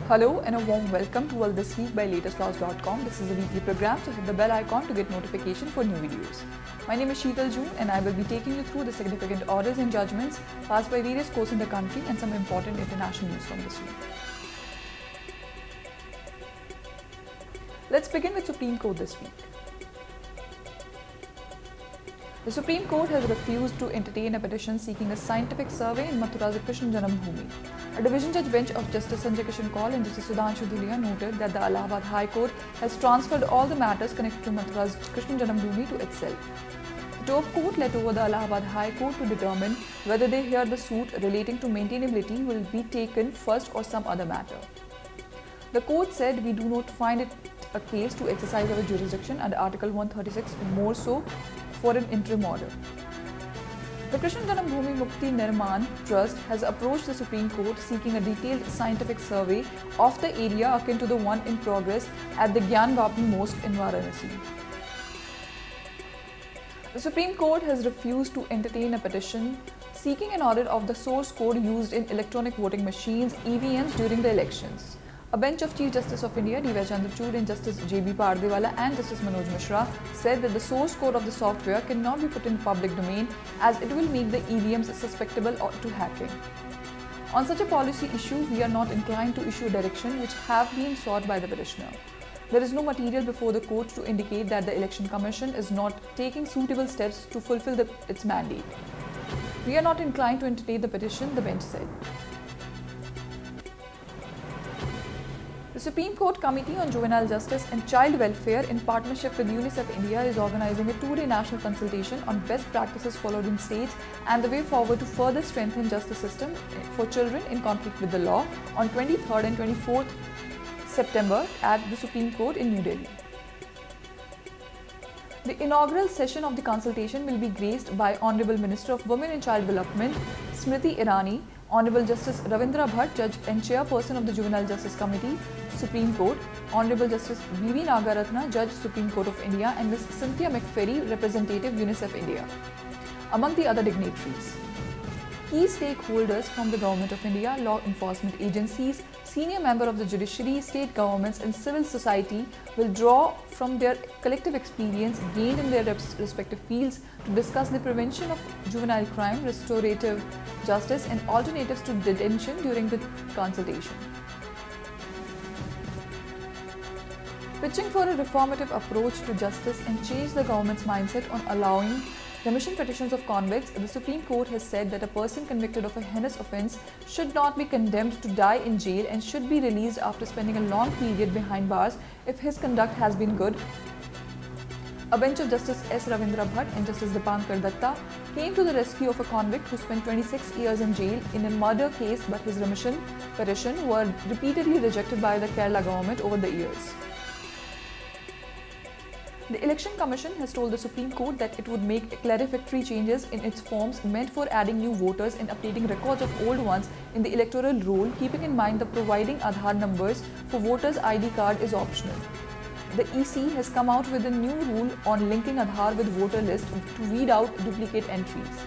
Hello and a warm welcome to All This Week by latestlaws.com. This is a weekly program, so hit the bell icon to get notification for new videos. My name is Sheetal June and I will be taking you through the significant orders and judgments passed by various courts in the country and some important international news from this week. Let's begin with Supreme Court this week. The Supreme Court has refused to entertain a petition seeking a scientific survey in Mathura's Krishna Janambhoomi. A division judge bench of Justice Sanjay Kishan Kaul and Justice Sudhanshu Dhulia noted that the Allahabad High Court has transferred all the matters connected to Mathura's Krishna Janambhoomi to itself. The top court let over the Allahabad High Court to determine whether they hear the suit relating to maintainability will be taken first or some other matter. The court said, "We do not find it a case to exercise our jurisdiction under Article 136, more so for an interim order." The Krishna Janambhoomi Mukti Nirman Trust has approached the Supreme Court seeking a detailed scientific survey of the area akin to the one in progress at the Gyan Mosque in Varanasi. The Supreme Court has refused to entertain a petition seeking an audit of the source code used in electronic voting machines (EVMs) during the elections. A bench of Chief Justice of India D.Y. Chandrachud and Justice J.B. Pardewala and Justice Manoj Mishra said that the source code of the software cannot be put in public domain as it will make the EVMs susceptible to hacking. On such a policy issue, we are not inclined to issue a direction which have been sought by the petitioner. There is no material before the court to indicate that the Election Commission is not taking suitable steps to fulfill its mandate. We are not inclined to entertain the petition, the bench said. The Supreme Court Committee on Juvenile Justice and Child Welfare, in partnership with UNICEF India, is organizing a two-day national consultation on best practices followed in states and the way forward to further strengthen justice system for children in conflict with the law on 23rd and 24th September at the Supreme Court in New Delhi. The inaugural session of the consultation will be graced by Honorable Minister of Women and Child Development Smriti Irani, Honorable Justice Ravindra Bhatt, Judge and Chairperson of the Juvenile Justice Committee, Supreme Court, Honorable Justice V.V. Nagaratna, Judge, Supreme Court of India, and Ms. Cynthia McFerry, Representative, UNICEF India, among the other dignitaries. Key stakeholders from the Government of India, law enforcement agencies, senior member of the judiciary, state governments and civil society will draw from their collective experience gained in their respective fields to discuss the prevention of juvenile crime, restorative justice and alternatives to detention during the consultation. Pitching for a reformative approach to justice and change the government's mindset on allowing remission petitions of convicts, the Supreme Court has said that a person convicted of a heinous offence should not be condemned to die in jail and should be released after spending a long period behind bars if his conduct has been good. A bench of Justice S. Ravindra Bhatt and Justice Dipankar Datta came to the rescue of a convict who spent 26 years in jail in a murder case, but his remission petition were repeatedly rejected by the Kerala government over the years. The Election Commission has told the Supreme Court that it would make clarificatory changes in its forms meant for adding new voters and updating records of old ones in the electoral roll, keeping in mind that providing Aadhaar numbers for voters' ID card is optional. The EC has come out with a new rule on linking Aadhaar with voter list to weed out duplicate entries.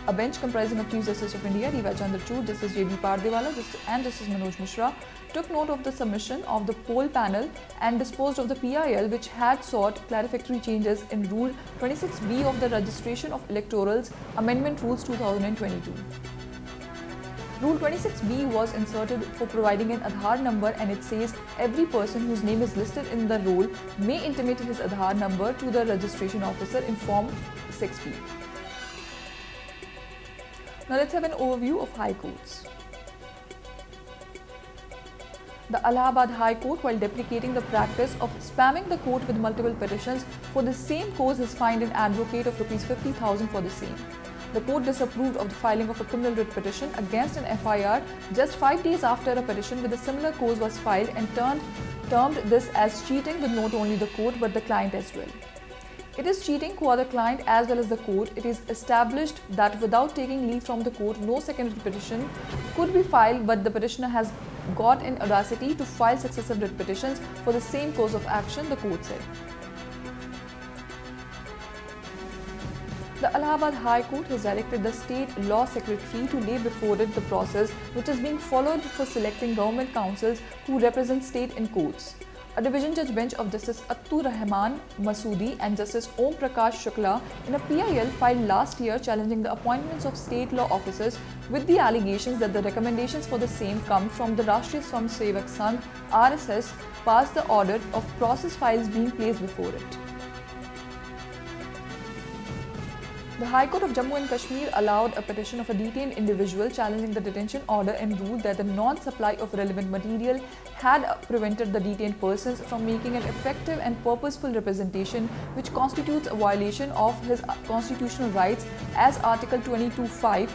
A bench comprising of Chief Justice of India D.Y. Chandrachud, Justice J.B. Pardewala and Justice Manoj Mishra took note of the submission of the poll panel and disposed of the PIL, which had sought clarificatory changes in Rule 26B of the Registration of Electorals Amendment Rules 2022. Rule 26B was inserted for providing an Aadhaar number, and it says every person whose name is listed in the roll may intimate his Aadhaar number to the registration officer in Form 6B. Now let's have an overview of High Courts. The Allahabad High Court, while deprecating the practice of spamming the court with multiple petitions for the same cause, has fined an advocate of Rs 50,000 for the same. The court disapproved of the filing of a criminal writ petition against an FIR just 5 days after a petition with a similar cause was filed and termed this as cheating with not only the court but the client as well. It is cheating for the client as well as the court. It is established that without taking leave from the court, no second petition could be filed, but the petitioner has got an audacity to file successive writ petitions for the same cause of action, the court said. The Allahabad High Court has directed the State Law Secretary to lay before it the process which is being followed for selecting government counsels who represent state in courts. A division judge bench of Justice Attur Rahman Masoodi and Justice Om Prakash Shukla in a PIL filed last year challenging the appointments of state law officers with the allegations that the recommendations for the same come from the Rashtriya Swayamsevak Sangh RSS passed the audit of process files being placed before it. The High Court of Jammu and Kashmir allowed a petition of a detained individual challenging the detention order and ruled that the non-supply of relevant material had prevented the detained persons from making an effective and purposeful representation which constitutes a violation of his constitutional rights as Article 22(5)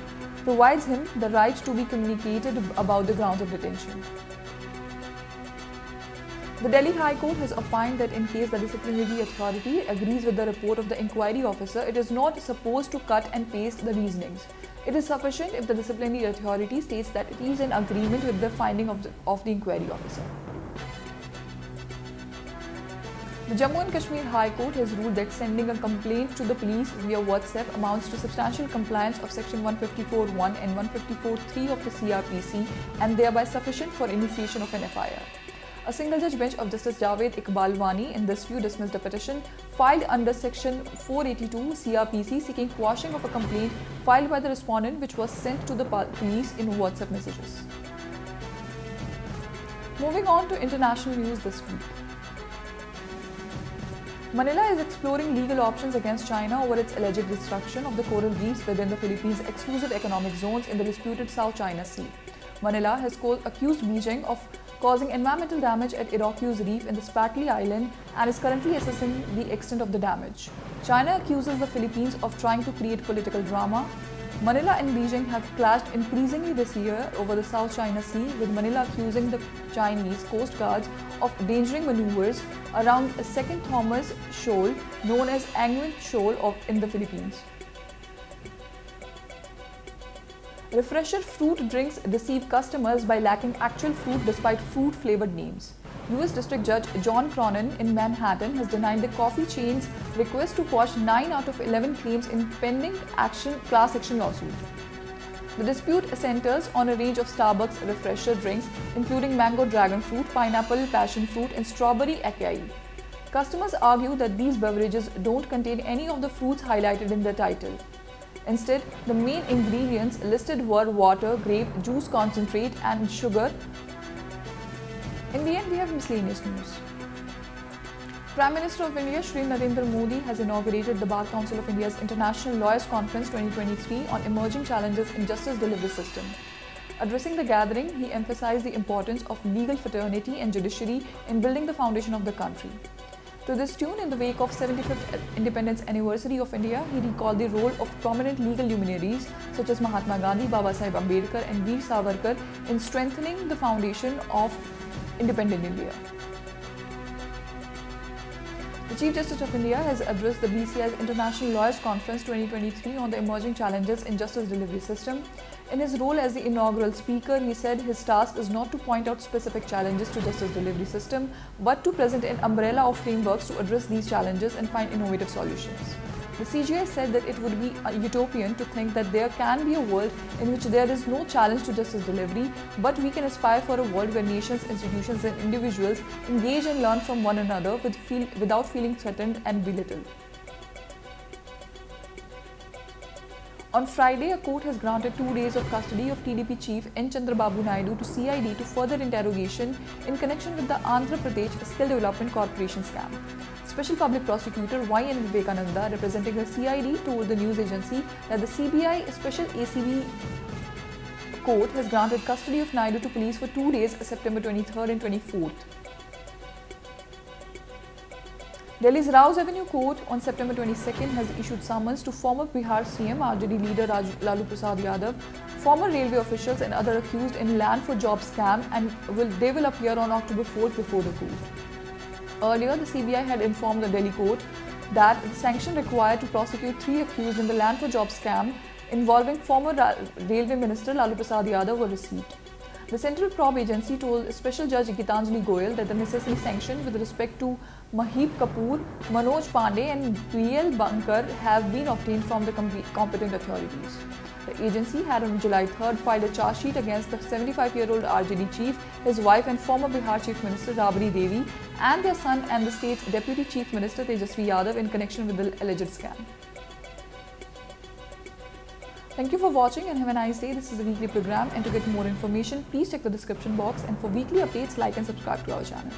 provides him the right to be communicated about the grounds of detention. The Delhi High Court has opined that in case the disciplinary authority agrees with the report of the inquiry officer, it is not supposed to cut and paste the reasonings. It is sufficient if the disciplinary authority states that it is in agreement with the finding of the inquiry officer. The Jammu and Kashmir High Court has ruled that sending a complaint to the police via WhatsApp amounts to substantial compliance of Section 154(1) and 154(3) of the CRPC and thereby sufficient for initiation of an FIR. A single judge bench of Justice Javed Iqbalwani in this view dismissed a petition filed under Section 482 CRPC seeking quashing of a complaint filed by the respondent which was sent to the police in WhatsApp messages. Moving on to international news this week. Manila is exploring legal options against China over its alleged destruction of the coral reefs within the Philippines' exclusive economic zones in the disputed South China Sea. Manila has accused Beijing of causing environmental damage at Iroquois Reef in the Spratly Island and is currently assessing the extent of the damage. China accuses the Philippines of trying to create political drama. Manila and Beijing have clashed increasingly this year over the South China Sea, with Manila accusing the Chinese coast guards of endangering maneuvers around a second Thomas Shoal known as Anguin Shoal in the Philippines. Refresher fruit drinks deceive customers by lacking actual fruit despite fruit-flavored names. US District Judge John Cronin in Manhattan has denied the coffee chain's request to quash 9 out of 11 claims in pending class action lawsuit. The dispute centers on a range of Starbucks refresher drinks including mango dragon fruit, pineapple passion fruit and strawberry acai. Customers argue that these beverages don't contain any of the fruits highlighted in the title. Instead, the main ingredients listed were water, grape, juice concentrate and sugar. In the end, we have miscellaneous news. Prime Minister of India Shri Narendra Modi has inaugurated the Bar Council of India's International Lawyers Conference 2023 on emerging challenges in justice delivery system. Addressing the gathering, he emphasized the importance of legal fraternity and judiciary in building the foundation of the country. To this tune, in the wake of 75th Independence Anniversary of India, he recalled the role of prominent legal luminaries such as Mahatma Gandhi, Babasaheb Ambedkar and Veer Savarkar in strengthening the foundation of independent India. The Chief Justice of India has addressed the BCI's International Lawyers Conference 2023 on the emerging challenges in justice delivery system. In his role as the inaugural speaker, he said his task is not to point out specific challenges to justice delivery system, but to present an umbrella of frameworks to address these challenges and find innovative solutions. The CJI said that it would be utopian to think that there can be a world in which there is no challenge to justice delivery, but we can aspire for a world where nations, institutions and individuals engage and learn from one another without feeling threatened and belittled. On Friday, a court has granted 2 days of custody of TDP chief N. Chandrababu Naidu to CID to further interrogation in connection with the Andhra Pradesh Skill Development Corporation scam. Special Public Prosecutor Y.N. Vivekananda, representing the CID, told the news agency that the CBI Special ACB Court has granted custody of Naidu to police for 2 days, September 23rd and 24th. Delhi's Rouse Avenue Court on September 22nd has issued summons to former Bihar CM RJD leader Lalu Prasad Yadav, former railway officials and other accused in land for job scam, and they will appear on October 4th before the court. Earlier, the CBI had informed the Delhi court that the sanction required to prosecute 3 accused in the land for job scam involving former railway minister Lalu Prasad Yadav were received. The Central Probe Agency told Special Judge Gitanjali Goyal that the necessary sanction with respect to Mahip Kapoor, Manoj Pandey and PL Bankar have been obtained from the competent authorities. The agency had on July 3rd filed a charge sheet against the 75-year-old RJD chief, his wife and former Bihar Chief Minister Rabri Devi and their son and the state's Deputy Chief Minister Tejasvi Yadav in connection with the alleged scam. Thank you for watching and have a nice day. This is a weekly program, and to get more information, please check the description box, and for weekly updates, like and subscribe to our channel.